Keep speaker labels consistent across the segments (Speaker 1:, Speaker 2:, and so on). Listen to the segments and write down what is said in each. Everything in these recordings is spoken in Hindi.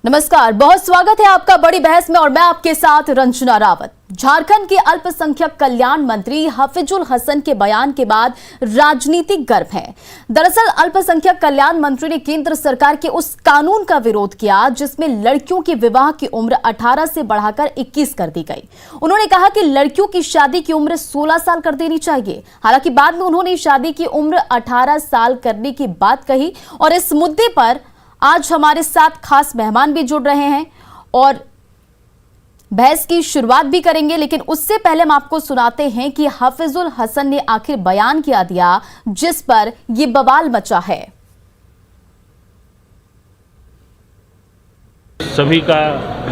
Speaker 1: नमस्कार, बहुत स्वागत है आपका बड़ी बहस में और मैं आपके साथ रंजना रावत। झारखंड के अल्पसंख्यक कल्याण मंत्री हफीजुल हसन के बयान के बाद राजनीतिक गर्म है। दरअसल अल्पसंख्यक कल्याण मंत्री ने केंद्र सरकार के उस कानून का विरोध किया जिसमें लड़कियों की विवाह की उम्र 18 से बढ़ाकर 21 कर दी गई। उन्होंने कहा कि लड़कियों की शादी की उम्र 16 साल कर देनी चाहिए। हालांकि बाद में उन्होंने शादी की उम्र 18 साल करने की बात कही और इस मुद्दे पर आज हमारे साथ खास मेहमान भी जुड़ रहे हैं और बहस की शुरुआत भी करेंगे। लेकिन उससे पहले हम आपको सुनाते हैं कि हफीजुल हसन ने आखिर बयान क्या दिया जिस पर यह बवाल मचा है।
Speaker 2: सभी का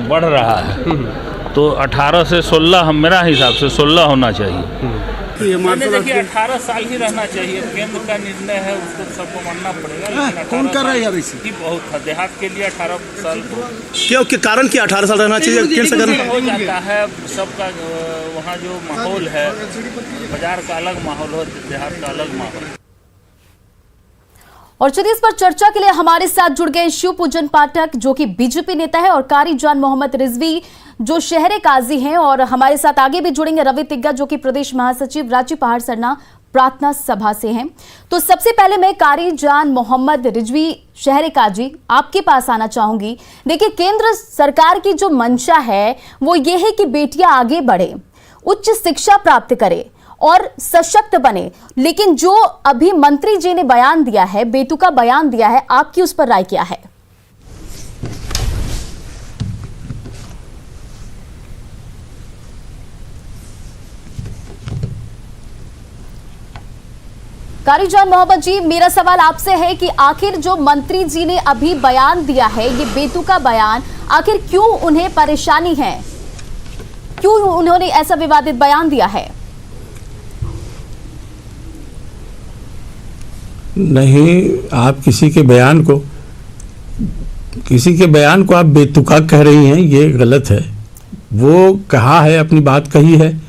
Speaker 2: बढ़ रहा है तो 18 से 16 मेरा हिसाब से 16 होना चाहिए। देखिए 18 साल ही रहना चाहिए, केंद्र का निर्णय है, उसको सबको मानना पड़ेगा।
Speaker 3: कौन कर रहा है यार इसे?
Speaker 2: बहुत था देहात के लिए 18 साल
Speaker 3: क्यों के कारण कि 18 साल रहना चाहिए केंद्र सरकार
Speaker 2: हो जाता है। सबका वहाँ जो माहौल है, बाजार का अलग माहौल हो, देहात का अलग माहौल।
Speaker 1: और चलिए इस पर चर्चा के लिए हमारे साथ जुड़ गए शिव पूजन पाठक जो कि बीजेपी नेता है और कारी जान मोहम्मद रिजवी जो शहरे काजी हैं, और हमारे साथ आगे भी जुड़ेंगे रवि तिग्गा जो कि प्रदेश महासचिव रांची पहाड़ सरना प्रार्थना सभा से हैं। तो सबसे पहले मैं कारी जान मोहम्मद रिजवी शहरे काजी आपके पास आना चाहूंगी। देखिए केंद्र सरकार की जो मंशा है वो ये है कि बेटियां आगे बढ़े, उच्च शिक्षा प्राप्त करें और सशक्त बने, लेकिन जो अभी मंत्री जी ने बयान दिया है, बेतुका बयान दिया है, आपकी उस पर राय क्या है? कारीजान मोहम्मद जी, मेरा सवाल आपसे है कि आखिर जो मंत्री जी ने अभी बयान दिया है, ये बेतुका बयान, आखिर क्यों उन्हें परेशानी है, क्यों उन्होंने ऐसा विवादित बयान दिया है?
Speaker 4: नहीं, आप किसी के बयान को आप बेतुका कह रही हैं, ये गलत है। वो कहा है, अपनी बात कही है,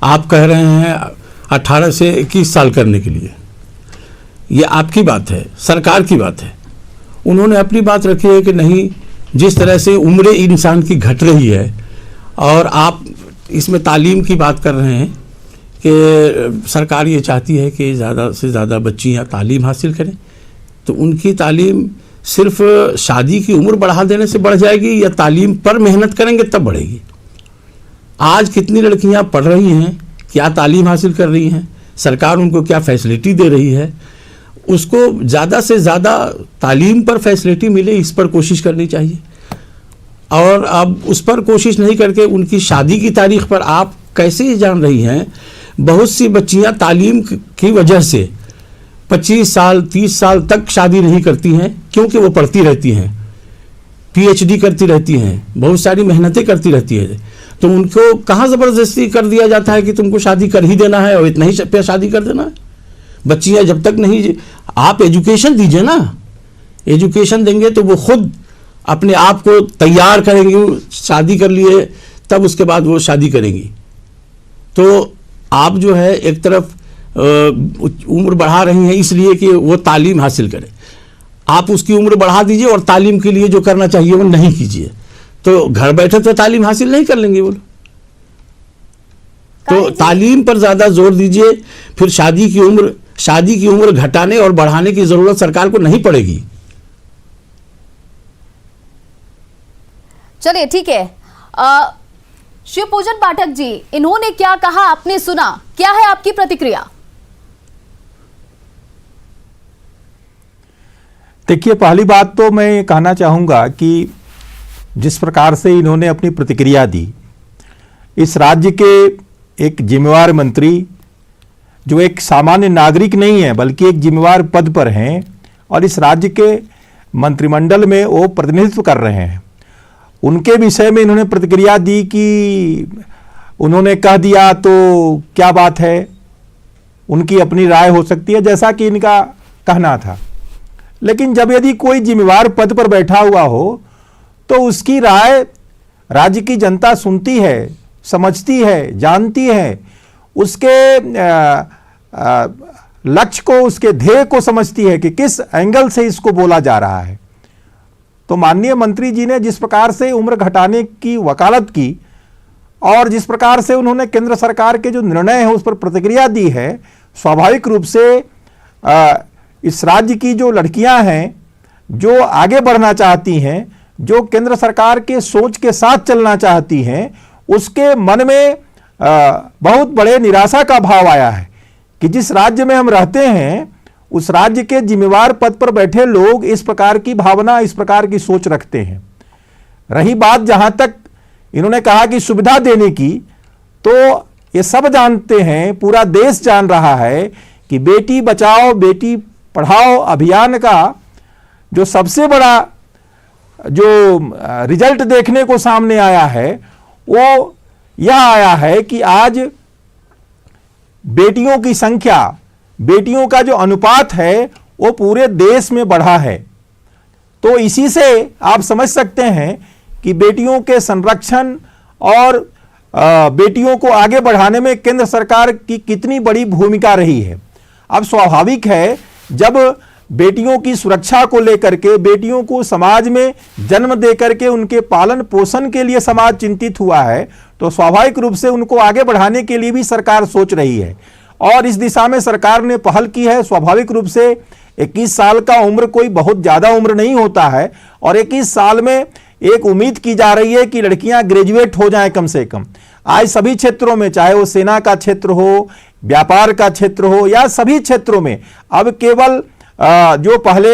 Speaker 4: आप कह रहे हैं 18 से 21 साल करने के लिए। ये आपकी बात है, सरकार की बात है। उन्होंने अपनी बात रखी है कि नहीं, जिस तरह से उम्र इंसान की घट रही है और आप इसमें तालीम की बात कर रहे हैं कि सरकार ये चाहती है कि ज़्यादा से ज़्यादा बच्चियाँ तालीम हासिल करें, तो उनकी तालीम सिर्फ शादी की उम्र बढ़ा देने से बढ़ जाएगी या तालीम पर मेहनत करेंगे तब बढ़ेगी? आज कितनी लड़कियाँ पढ़ रही हैं, क्या तालीम हासिल कर रही हैं, सरकार उनको क्या फैसिलिटी दे रही है, उसको ज़्यादा से ज़्यादा तालीम पर फैसिलिटी मिले, इस पर कोशिश करनी चाहिए। और अब उस पर कोशिश नहीं करके उनकी शादी की तारीख पर आप कैसे जान रही हैं? बहुत सी बच्चियां तालीम की वजह से 25 साल 30 साल तक शादी नहीं करती हैं क्योंकि वो पढ़ती रहती हैं, पीएचडी करती रहती हैं, बहुत सारी मेहनतें करती रहती है। तो उनको कहाँ ज़बरदस्ती कर दिया जाता है कि तुमको शादी कर ही देना है और इतना ही पे शादी कर देना है? बच्चियां जब तक नहीं, आप एजुकेशन दीजिए ना, एजुकेशन देंगे तो वो खुद अपने आप को तैयार करेंगी, शादी कर लिए तब उसके बाद वो शादी करेंगी। तो आप जो है एक तरफ उम्र बढ़ा रही हैं इसलिए कि वो तालीम हासिल करे, आप उसकी उम्र बढ़ा दीजिए और तालीम के लिए जो करना चाहिए वो नहीं कीजिए, तो घर बैठे तो तालीम हासिल नहीं कर लेंगे वो। तो तालीम पर ज़्यादा जोर दीजिए, फिर शादी की उम्र घटाने और बढ़ाने की ज़रूरत सरकार को नहीं पड़ेगी।
Speaker 1: चलिए ठीक है, शिव पूजन पाठक जी, इन्होंने क्या कहा आपने सुना, क्या है आपकी प्रतिक्रिया?
Speaker 5: देखिए, पहली बात तो मैं कहना चाहूँगा कि जिस प्रकार से इन्होंने अपनी प्रतिक्रिया दी, इस राज्य के एक जिम्मेवार मंत्री जो एक सामान्य नागरिक नहीं है बल्कि एक जिम्मेवार पद पर हैं और इस राज्य के मंत्रिमंडल में वो प्रतिनिधित्व कर रहे हैं, उनके विषय में इन्होंने प्रतिक्रिया दी कि उन्होंने कह दिया तो क्या बात है, उनकी अपनी राय हो सकती है जैसा कि इनका कहना था। लेकिन जब यदि कोई जिम्मेवार पद पर बैठा हुआ हो तो उसकी राय राज्य की जनता सुनती है, समझती है, जानती है, उसके लक्ष्य को, उसके ध्येय को समझती है कि किस एंगल से इसको बोला जा रहा है। तो माननीय मंत्री जी ने जिस प्रकार से उम्र घटाने की वकालत की और जिस प्रकार से उन्होंने केंद्र सरकार के जो निर्णय है उस पर प्रतिक्रिया दी है, स्वाभाविक रूप से इस राज्य की जो लड़कियां हैं जो आगे बढ़ना चाहती हैं, जो केंद्र सरकार के सोच के साथ चलना चाहती हैं, उसके मन में बहुत बड़े निराशा का भाव आया है कि जिस राज्य में हम रहते हैं उस राज्य के जिम्मेवार पद पर बैठे लोग इस प्रकार की भावना, इस प्रकार की सोच रखते हैं। रही बात जहां तक इन्होंने कहा कि सुविधा देने की, तो ये सब जानते हैं, पूरा देश जान रहा है कि बेटी बचाओ बेटी पढ़ाओ अभियान का जो सबसे बड़ा जो रिजल्ट देखने को सामने आया है वो यह आया है कि आज बेटियों की संख्या, बेटियों का जो अनुपात है वो पूरे देश में बढ़ा है। तो इसी से आप समझ सकते हैं कि बेटियों के संरक्षण और बेटियों को आगे बढ़ाने में केंद्र सरकार की कितनी बड़ी भूमिका रही है। अब स्वाभाविक है जब बेटियों की सुरक्षा को लेकर के, बेटियों को समाज में जन्म दे करके उनके पालन पोषण के लिए समाज चिंतित हुआ है, तो स्वाभाविक रूप से उनको आगे बढ़ाने के लिए भी सरकार सोच रही है और इस दिशा में सरकार ने पहल की है। स्वाभाविक रूप से 21 साल का उम्र कोई बहुत ज़्यादा उम्र नहीं होता है और 21 साल में एक उम्मीद की जा रही है कि लड़कियां ग्रेजुएट हो जाएं कम से कम। आज सभी क्षेत्रों में, चाहे वो सेना का क्षेत्र हो, व्यापार का क्षेत्र हो या सभी क्षेत्रों में, अब केवल जो पहले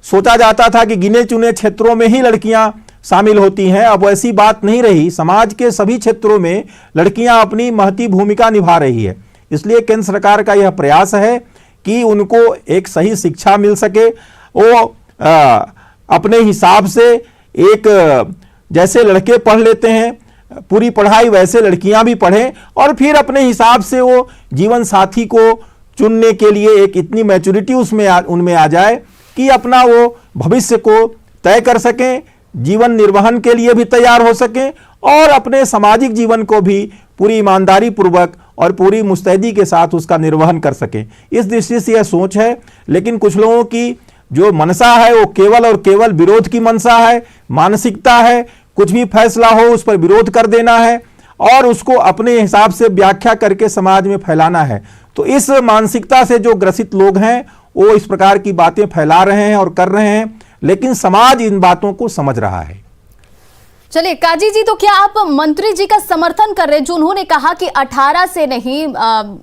Speaker 5: सोचा जाता था कि गिने चुने क्षेत्रों में ही लड़कियां शामिल होती हैं, अब ऐसी बात नहीं रही। समाज के सभी क्षेत्रों में लड़कियां अपनी महती भूमिका निभा रही है। इसलिए केंद्र सरकार का यह प्रयास है कि उनको एक सही शिक्षा मिल सके, वो अपने हिसाब से एक जैसे लड़के पढ़ लेते हैं पूरी पढ़ाई वैसे लड़कियां भी पढ़ें और फिर अपने हिसाब से वो जीवन साथी को चुनने के लिए एक इतनी मैच्योरिटी उनमें आ जाए कि अपना वो भविष्य को तय कर सकें, जीवन निर्वहन के लिए भी तैयार हो सकें और अपने सामाजिक जीवन को भी पूरी ईमानदारी पूर्वक और पूरी मुस्तैदी के साथ उसका निर्वहन कर सकें। इस दृष्टि से यह सोच है। लेकिन कुछ लोगों की जो मनसा है वो केवल और केवल विरोध की मनसा है, मानसिकता है, कुछ भी फैसला हो उस पर विरोध कर देना है और उसको अपने हिसाब से व्याख्या करके समाज में फैलाना है। तो इस मानसिकता से जो ग्रसित लोग हैं वो इस प्रकार की बातें फैला रहे हैं और कर रहे हैं, लेकिन समाज इन बातों को समझ रहा है।
Speaker 1: चलिए काजी जी, तो क्या आप मंत्री जी का समर्थन कर रहे हैं जो उन्होंने कहा कि 18 से नहीं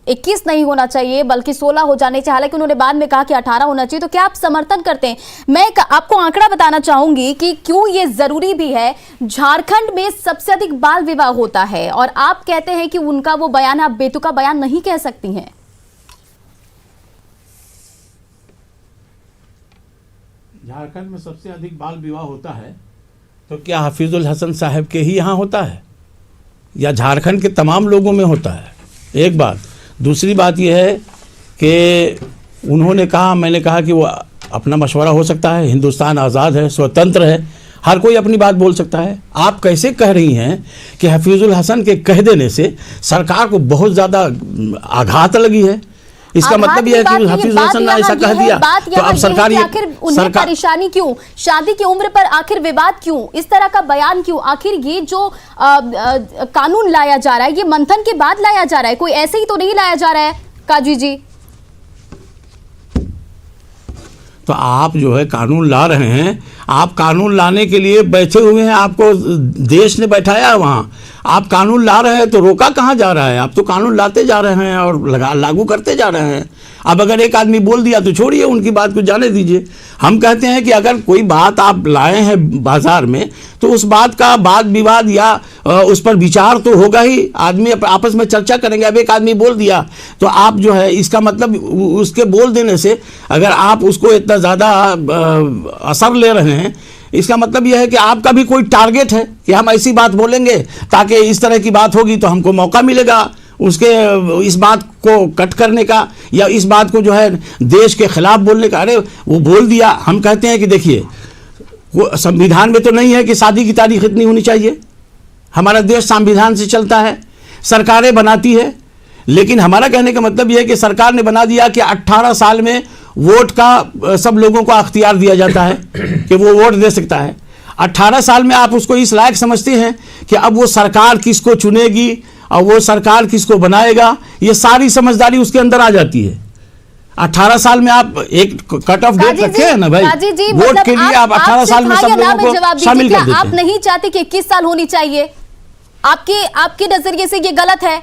Speaker 1: 21 नहीं होना चाहिए बल्कि 16 हो जाने चाहिए, हालांकि उन्होंने बाद में कहा कि 18 होना चाहिए, तो क्या आप समर्थन करते हैं? मैं आपको आंकड़ा बताना चाहूंगी कि क्यों ये जरूरी भी है। झारखंड में सबसे अधिक बाल विवाह होता है और आप कहते हैं कि उनका वो बयान आप बेतुका बयान नहीं कह सकती हैं।
Speaker 4: झारखंड में सबसे अधिक बाल विवाह होता है तो क्या हफीजुल हसन साहब के ही यहाँ होता है या झारखंड के तमाम लोगों में होता है? एक बात। दूसरी बात यह है कि उन्होंने कहा, मैंने कहा कि वो अपना मशवरा हो सकता है, हिंदुस्तान आज़ाद है, स्वतंत्र है, हर कोई अपनी बात बोल सकता है। आप कैसे कह रही हैं कि हफीजुल हसन के कह देने से सरकार को बहुत ज़्यादा आघात लगी है? इसका मतलब यह है कि हफीजुल हसन ने ऐसा कह दिया तो अब सरकार ये
Speaker 1: आखिर उन्हें परेशानी क्यों, शादी की उम्र पर आखिर विवाद क्यों, इस तरह का बयान क्यों? आखिर ये जो कानून लाया जा रहा है ये मंथन के बाद लाया जा रहा है, कोई ऐसे ही तो नहीं लाया जा रहा है काजी जी।
Speaker 4: तो आप जो है कानून ला रहे हैं, आप कानून लाने के लिए बैठे हुए हैं, आपको देश ने बैठाया है वहाँ, आप कानून ला रहे हैं तो रोका कहाँ जा रहा है? आप तो कानून लाते जा रहे हैं और लागू करते जा रहे हैं। अब अगर एक आदमी बोल दिया तो छोड़िए, उनकी बात को जाने दीजिए। हम कहते हैं कि अगर कोई बात आप लाए हैं बाजार में तो उस बात का वाद विवाद या उस पर विचार तो होगा ही, आदमी आपस में चर्चा करेंगे। अब एक आदमी बोल दिया तो आप जो है, इसका मतलब उसके बोल देने से अगर आप उसको इतना ज़्यादा असर ले रहे हैं, इसका मतलब यह है कि आपका भी कोई टारगेट है कि हम ऐसी बात बोलेंगे ताकि इस तरह की बात होगी तो हमको मौका मिलेगा उसके इस बात को कट करने का या इस बात को जो है देश के खिलाफ बोलने का। अरे वो बोल दिया। हम कहते हैं कि देखिए, वो संविधान में तो नहीं है कि शादी की तारीख इतनी होनी चाहिए। हमारा देश संविधान से चलता है, सरकारें बनाती है, लेकिन हमारा कहने का मतलब यह है कि सरकार ने बना दिया कि 18 साल में वोट का सब लोगों को अख्तियार दिया जाता है कि वो वोट दे सकता है। 18 साल में आप उसको इस लायक समझते हैं कि अब वो सरकार किसको चुनेगी और वो सरकार किसको बनाएगा, ये सारी समझदारी उसके अंदर आ जाती है। 18 साल में आप एक कट ऑफ डेट रखे हैं ना भाई, वोट के लिए आप 18 साल में सब लोगों को शामिल कर देते हैं।
Speaker 1: आप नहीं चाहते कि 21 साल होनी चाहिए? आपके नजरिए से ये गलत है?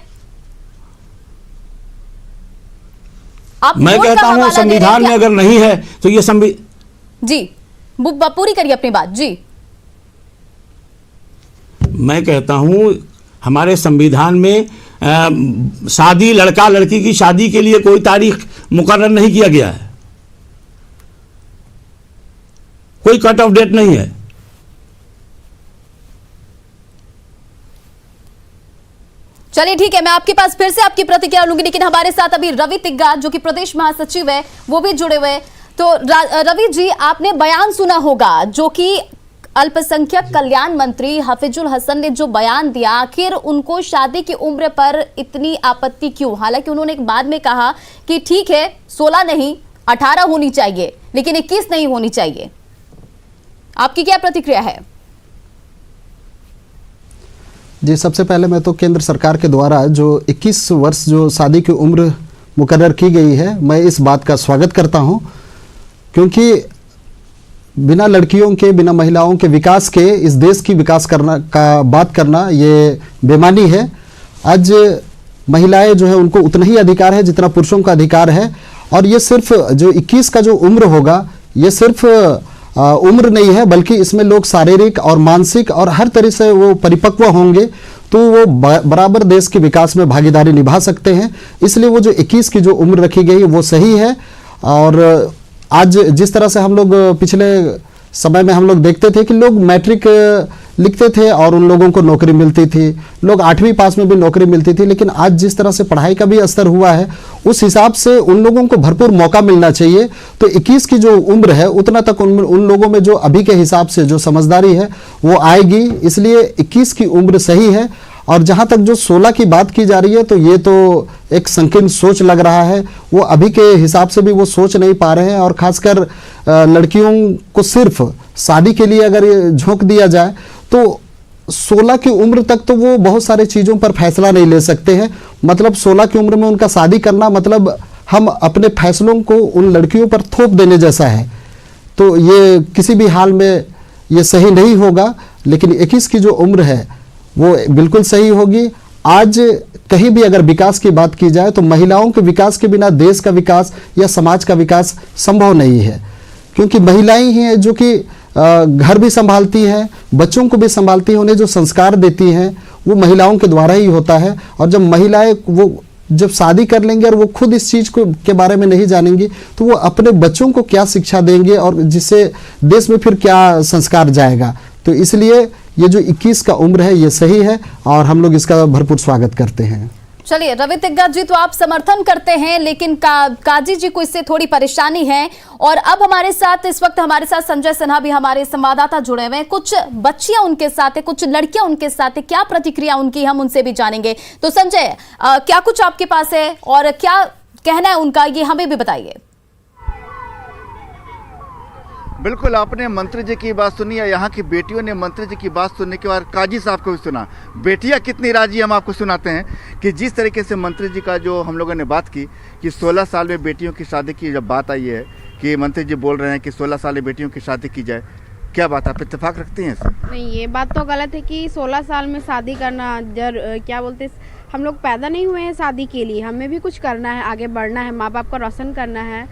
Speaker 4: मैं कहता हूं संविधान में अगर नहीं है तो ये
Speaker 1: जी पूरी करिए अपनी बात जी।
Speaker 4: मैं कहता हूं हमारे संविधान में शादी, लड़का लड़की की शादी के लिए कोई तारीख मुकर्रर नहीं किया गया है, कोई कट ऑफ डेट नहीं है।
Speaker 1: चलिए ठीक है, मैं आपके पास फिर से आपकी प्रतिक्रिया लूंगी, लेकिन हमारे साथ अभी रवि तिग्गा जो कि प्रदेश महासचिव है वो भी जुड़े हुए हैं। तो रवि जी, आपने बयान सुना होगा जो कि अल्पसंख्यक कल्याण मंत्री हफीजुल हसन ने जो बयान दिया, आखिर उनको शादी की उम्र पर इतनी आपत्ति क्यों? हालांकि उन्होंने बाद में कहा कि ठीक है 16 नहीं 18 होनी चाहिए, लेकिन 21 नहीं होनी चाहिए। आपकी क्या प्रतिक्रिया है?
Speaker 6: जी, सबसे पहले मैं तो केंद्र सरकार के द्वारा जो 21 वर्ष जो शादी की उम्र मुकर्रर की गई है, मैं इस बात का स्वागत करता हूं, क्योंकि बिना लड़कियों के, बिना महिलाओं के विकास के इस देश की विकास करना का बात करना ये बेमानी है। आज महिलाएं जो है उनको उतना ही अधिकार है जितना पुरुषों का अधिकार है, और ये सिर्फ जो 21 का जो उम्र होगा ये सिर्फ उम्र नहीं है, बल्कि इसमें लोग शारीरिक और मानसिक और हर तरह से वो परिपक्व होंगे तो वो बराबर देश के विकास में भागीदारी निभा सकते हैं। इसलिए वो जो 21 की जो उम्र रखी गई वो सही है। और आज जिस तरह से हम लोग पिछले समय में हम लोग देखते थे कि लोग मैट्रिक लिखते थे और उन लोगों को नौकरी मिलती थी, लोग 8वीं पास में भी नौकरी मिलती थी, लेकिन आज जिस तरह से पढ़ाई का भी स्तर हुआ है उस हिसाब से उन लोगों को भरपूर मौका मिलना चाहिए। तो 21 की जो उम्र है उतना तक उन लोगों में जो अभी के हिसाब से जो समझदारी है वो आएगी, इसलिए 21 की उम्र सही है। और जहां तक जो 16 की बात की जा रही है तो ये तो एक संकीर्ण सोच लग रहा है, वो अभी के हिसाब से भी वो सोच नहीं पा रहे हैं। और खासकर लड़कियों को सिर्फ शादी के लिए अगर झोंक दिया जाए तो 16 की उम्र तक तो वो बहुत सारे चीज़ों पर फैसला नहीं ले सकते हैं। मतलब 16 की उम्र में उनका शादी करना मतलब हम अपने फैसलों को उन लड़कियों पर थोप देने जैसा है। तो ये किसी भी हाल में ये सही नहीं होगा। लेकिन 21 की जो उम्र है वो बिल्कुल सही होगी। आज कहीं भी अगर विकास की बात की जाए तो महिलाओं के विकास के बिना देश का विकास या समाज का विकास संभव नहीं है, क्योंकि महिलाएं ही हैं जो कि घर भी संभालती हैं, बच्चों को भी संभालती हैं, उन्हें जो संस्कार देती हैं वो महिलाओं के द्वारा ही होता है। और जब महिलाएं वो जब शादी कर लेंगे और वो खुद इस चीज़ को के बारे में नहीं जानेंगी तो वो अपने बच्चों को क्या शिक्षा देंगे और जिससे देश में फिर क्या संस्कार जाएगा। तो इसलिए ये जो 21 का उम्र है ये सही है और हम लोग इसका भरपूर स्वागत करते हैं।
Speaker 1: चलिए रवि तिग्गा जी, तो आप समर्थन करते हैं, लेकिन काजी जी को इससे थोड़ी परेशानी है। और अब हमारे साथ इस वक्त हमारे साथ संजय सिन्हा भी हमारे संवाददाता जुड़े हुए हैं। कुछ बच्चियां उनके साथ है, कुछ लड़कियां उनके साथ है, क्या प्रतिक्रिया उनकी हम उनसे भी जानेंगे। तो संजय, क्या कुछ आपके पास है और क्या कहना है उनका, ये हमें भी बताइए।
Speaker 7: बिल्कुल, आपने मंत्री जी की बात सुनी है, यहाँ की बेटियों ने मंत्री जी की बात सुनने के बाद काजी साहब को भी सुना। बेटियाँ कितनी राजी, हम आपको सुनाते हैं कि जिस तरीके से मंत्री जी का जो हम लोगों ने बात की कि 16 साल में बेटियों की शादी की जब बात आई है कि मंत्री जी बोल रहे हैं कि 16 साल में बेटियों की शादी की जाए, क्या बात आप इत्तेफाक रखती हैं सर?
Speaker 8: नहीं, ये बात तो गलत है कि 16 साल में शादी करना। क्या बोलते, हम लोग पैदा नहीं हुए हैं शादी के लिए, हमें भी कुछ करना है, आगे बढ़ना है, माँ बाप को रोशन करना है।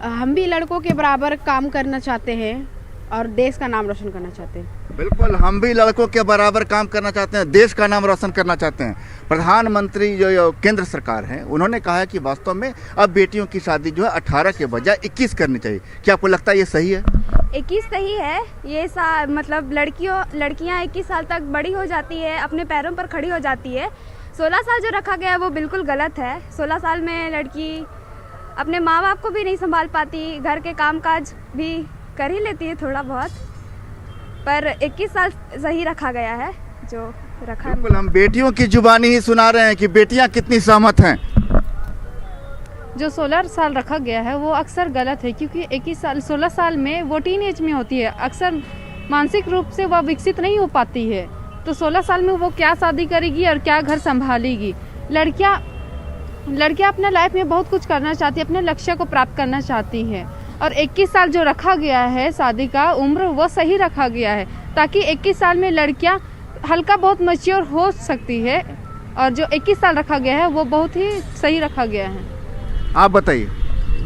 Speaker 8: हम भी लड़कों के बराबर काम करना चाहते हैं और देश का नाम रोशन करना चाहते हैं।
Speaker 7: बिल्कुल, हम भी लड़कों के बराबर काम करना चाहते हैं, देश का नाम रोशन करना चाहते हैं। प्रधानमंत्री जो केंद्र सरकार है उन्होंने कहा है कि वास्तव में अब बेटियों की शादी जो है 18 के बजाय 21 करनी चाहिए। क्या आपको लगता है ये सही है?
Speaker 9: 21 सही है। ये मतलब लड़कियां 21 साल तक बड़ी हो जाती है, अपने पैरों पर खड़ी हो जाती है। 16 साल जो रखा गया है वो बिल्कुल गलत है। 16 साल में लड़की अपने माँ बाप को भी नहीं संभाल पाती, घर के कामकाज भी कर ही लेती है थोड़ा बहुत, पर 21 साल सही रखा गया है जो रखा।
Speaker 7: बिल्कुल, हम बेटियों की जुबानी ही सुना रहे हैं कि बेटियां कितनी सहमत हैं।
Speaker 10: जो 16 साल रखा गया है वो अक्सर गलत है, क्योंकि 21 साल 16 साल में वो टीन एज में होती है। अक्सर मानसिक रूप से वह विकसित नहीं हो पाती है, तो 16 साल में वो क्या शादी करेगी और क्या घर संभालेगी। लड़कियां अपने लाइफ में बहुत कुछ करना चाहती है, अपने लक्ष्य को प्राप्त करना चाहती है, और 21 साल जो रखा गया है शादी का उम्र, वो सही रखा गया है ताकि 21 साल में लड़कियां हल्का बहुत मैच्योर हो सकती है, और जो 21 साल रखा गया है वो बहुत ही सही रखा गया है।
Speaker 7: आप बताइए।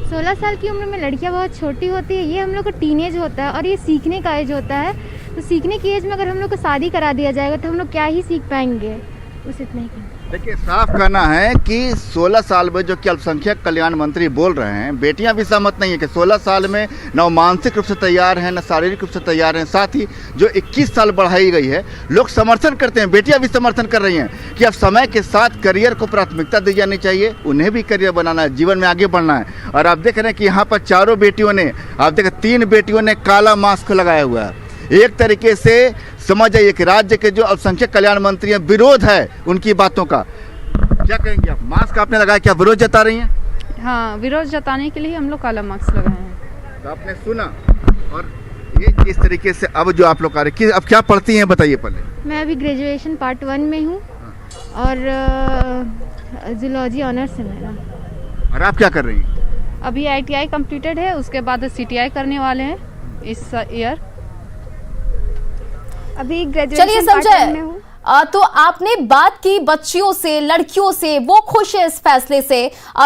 Speaker 11: 16 साल की उम्र में लड़कियां बहुत छोटी होती है, ये हम लोग का टीनेज होता है और ये सीखने का एज होता है। तो सीखने की एज में अगर हम लोग को शादी करा दिया जाएगा तो हम लोग क्या ही सीख पाएंगे, बस इतना ही।
Speaker 7: देखिए, साफ कहना है कि 16 साल में जो कि अल्पसंख्यक कल्याण मंत्री बोल रहे हैं, बेटियां भी सहमत नहीं है कि 16 साल में न वो मानसिक रूप से तैयार हैं, न शारीरिक रूप से तैयार हैं। साथ ही जो 21 साल बढ़ाई गई है, लोग समर्थन करते हैं, बेटियां भी समर्थन कर रही हैं कि अब समय के साथ करियर को प्राथमिकता दी जानी चाहिए, उन्हें भी करियर बनाना है, जीवन में आगे बढ़ना है। और आप देख रहे हैं कि यहाँ पर चारों बेटियों ने, आप देखें 3 बेटियों ने काला मास्क लगाया हुआ है। एक तरीके से समझ जाइए कि राज्य के जो अल्पसंख्यक कल्याण मंत्री हैं, विरोध है उनकी बातों का। क्या कहेंगे आप? मास्क आपने लगाया, क्या विरोध जता रही हैं?
Speaker 10: हाँ, विरोध जताने के लिए हम लोग काला मास्क लगाए हैं।
Speaker 7: तो आपने सुना, और ये किस तरीके से अब जो आप लोग आ रहे, अब क्या पढ़ती हैं बताइए पहले।
Speaker 11: मैं अभी ग्रेजुएशन पार्ट 1 में हूँ और जूलॉजी ऑनर्स है मेरा।
Speaker 7: और आप क्या कर रही हैं?
Speaker 10: अभी ITI कंप्लीटेड है, उसके बाद CTI करने वाले हैं इस ईयर।
Speaker 9: अभी
Speaker 1: चलिए
Speaker 9: ग्रेजुएशन पार्ट 1 में हूँ।
Speaker 1: तो आपने बात की बच्चियों से, लड़कियों से, वो खुश है इस फैसले से।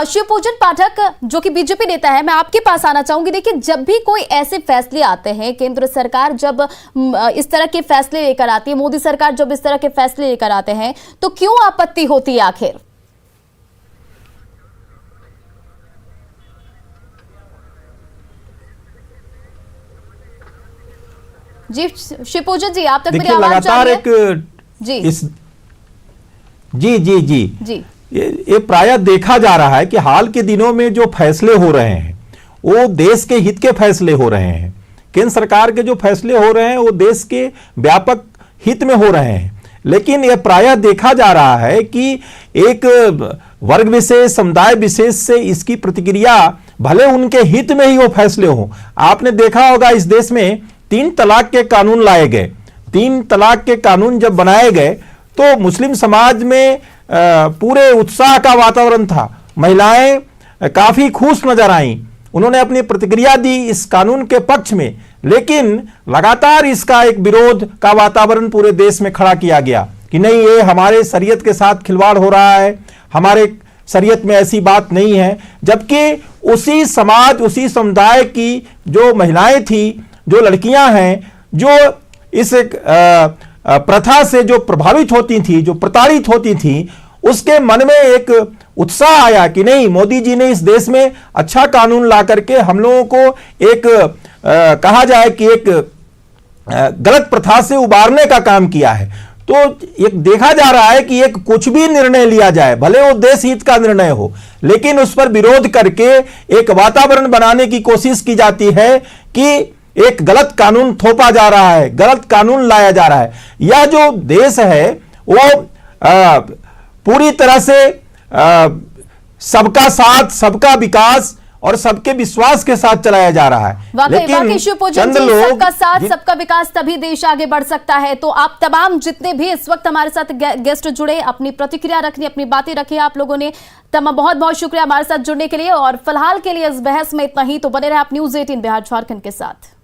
Speaker 1: शिवपूजन पाठक जो कि बीजेपी नेता है, मैं आपके पास आना चाहूंगी। देखिए, जब भी कोई ऐसे फैसले आते हैं, केंद्र सरकार जब इस तरह के फैसले लेकर आती है, मोदी सरकार जब इस तरह के फैसले लेकर आते हैं, तो क्यों आपत्ति होती है आखिर? जी शिवपूजन जी, आप तक मेरी आवाज
Speaker 5: लगातार एक
Speaker 1: जी
Speaker 5: इस जी जी जी
Speaker 1: जी
Speaker 5: ये प्रायः देखा जा रहा है कि हाल के दिनों में जो फैसले हो रहे हैं वो देश के हित के फैसले हो रहे हैं। केंद्र सरकार के जो फैसले हो रहे हैं वो देश के व्यापक हित में हो रहे हैं, लेकिन यह प्रायः देखा जा रहा है कि एक वर्ग विशेष, समुदाय विशेष से इसकी प्रतिक्रिया, भले उनके हित में ही वो फैसले हो। आपने देखा होगा इस देश में 3 तलाक के कानून लाए गए। 3 तलाक के कानून जब बनाए गए तो मुस्लिम समाज में पूरे उत्साह का वातावरण था। महिलाएं काफी खुश नजर आईं, उन्होंने अपनी प्रतिक्रिया दी इस कानून के पक्ष में, लेकिन लगातार इसका एक विरोध का वातावरण पूरे देश में खड़ा किया गया कि नहीं, ये हमारे शरीयत के साथ खिलवाड़ हो रहा है, हमारे शरीयत में ऐसी बात नहीं है। जबकि उसी समाज, उसी समुदाय की जो महिलाएं थी, जो लड़कियां हैं, जो इस प्रथा से जो प्रभावित होती थी, जो प्रताड़ित होती थी, उसके मन में एक उत्साह आया कि नहीं, मोदी जी ने इस देश में अच्छा कानून ला करके हम लोगों को एक कहा जाए कि एक गलत प्रथा से उबारने का काम किया है। तो एक देखा जा रहा है कि एक कुछ भी निर्णय लिया जाए, भले वो देश हित का निर्णय हो, लेकिन उस पर विरोध करके एक वातावरण बनाने की कोशिश की जाती है कि एक गलत कानून थोपा जा रहा है, गलत कानून लाया जा रहा है। यह जो देश है वो पूरी तरह से सबका साथ, सबका विकास और सबके विश्वास के साथ चलाया जा रहा है।
Speaker 1: वाकई शिवपूजन जी, सबका साथ, सबका विकास, तभी देश आगे बढ़ सकता है। तो आप तमाम जितने भी इस वक्त हमारे साथ गेस्ट जुड़े, अपनी प्रतिक्रिया रखनी, अपनी बातें रखी आप लोगों ने, तमाम बहुत बहुत शुक्रिया हमारे साथ जुड़ने के लिए। और फिलहाल के लिए इस बहस में इतना ही। तो बने रहे आप न्यूज़ 18 बिहार झारखंड के साथ।